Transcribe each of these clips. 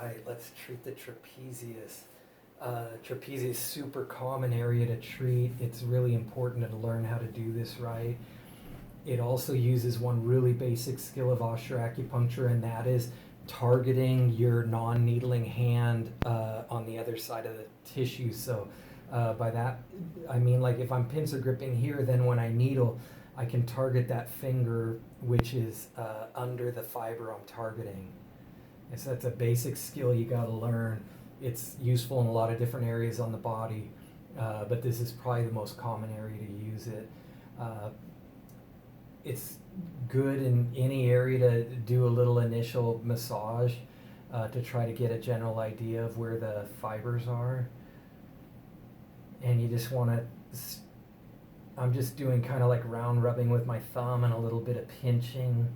right, let's treat the trapezius. Trapezius, super common area to treat. It's really important to learn how to do this right. It also uses one really basic skill of acupuncture, and that is targeting your non-needling hand on the other side of the tissue. So by that, I mean, like if I'm pincer gripping here, then when I needle, I can target that finger, which is under the fiber I'm targeting. And so that's a basic skill you got to learn. It's useful in a lot of different areas on the body, but this is probably the most common area to use it. It's good in any area to do a little initial massage to try to get a general idea of where the fibers are. And you just want to, I'm just doing kind of like round rubbing with my thumb and a little bit of pinching.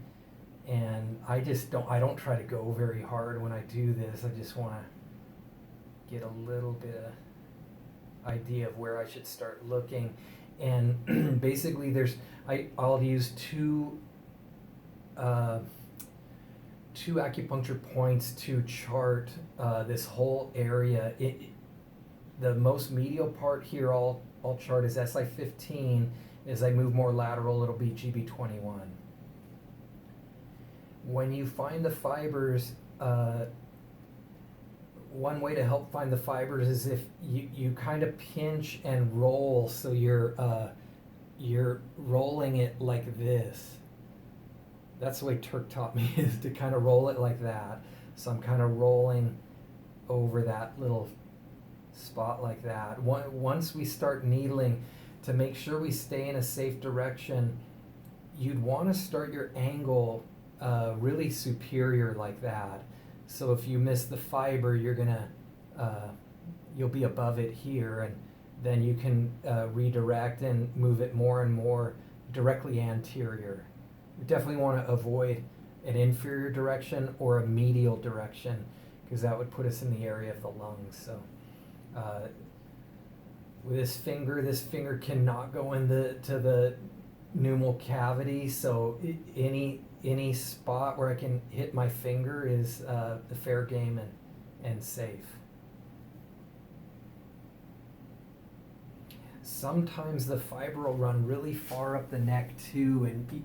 And I don't try to go very hard when I do this. I just want to get a little bit of idea of where I should start looking. And basically I'll use two acupuncture points to chart this whole area. The most medial part here I'll chart is SI15. As I move more lateral, it'll be GB21. When you find the fibers, one way to help find the fibers is if you kind of pinch and roll, so you're rolling it like this. That's the way Turk taught me, is to kind of roll it like that. So I'm kind of rolling over that little spot like that. Once we start needling, to make sure we stay in a safe direction, you'd want to start your angle really superior like that. So if you miss the fiber, you'll be above it here, and then you can redirect and move it more and more directly anterior. You definitely want to avoid an inferior direction or a medial direction, because that would put us in the area of the lungs. So with this finger cannot go to the pneumal cavity, so any spot where I can hit my finger is the fair game and safe. Sometimes the fiber will run really far up the neck too, and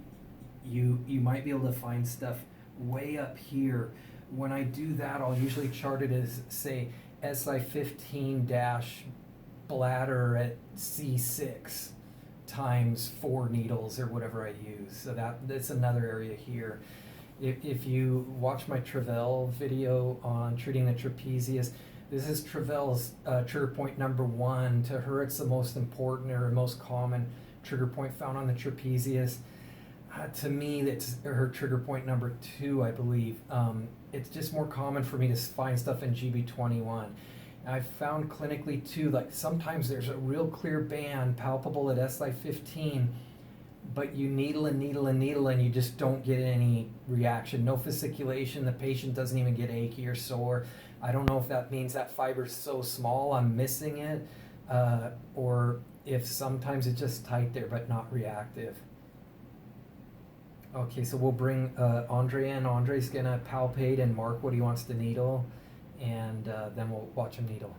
you might be able to find stuff way up here. When I do that, I'll usually chart it as, say, SI15- bladder at C6 times 4 needles or whatever I use. So that's another area here. If you watch my Travell video on treating the trapezius, this is Travell's trigger point number 1. To her, it's the most important or most common trigger point found on the trapezius. To me, that's her trigger point number 2, I believe. It's just more common for me to find stuff in GB21. I've found clinically too, like sometimes there's a real clear band palpable at SI15, but you needle and needle and needle and you just don't get any reaction, no fasciculation, the patient doesn't even get achy or sore. I don't know if that means that fiber's so small I'm missing it, or if sometimes it's just tight there but not reactive. Okay, so we'll bring Andre in. Andre's gonna palpate and mark what he wants to needle, and then we'll watch him needle.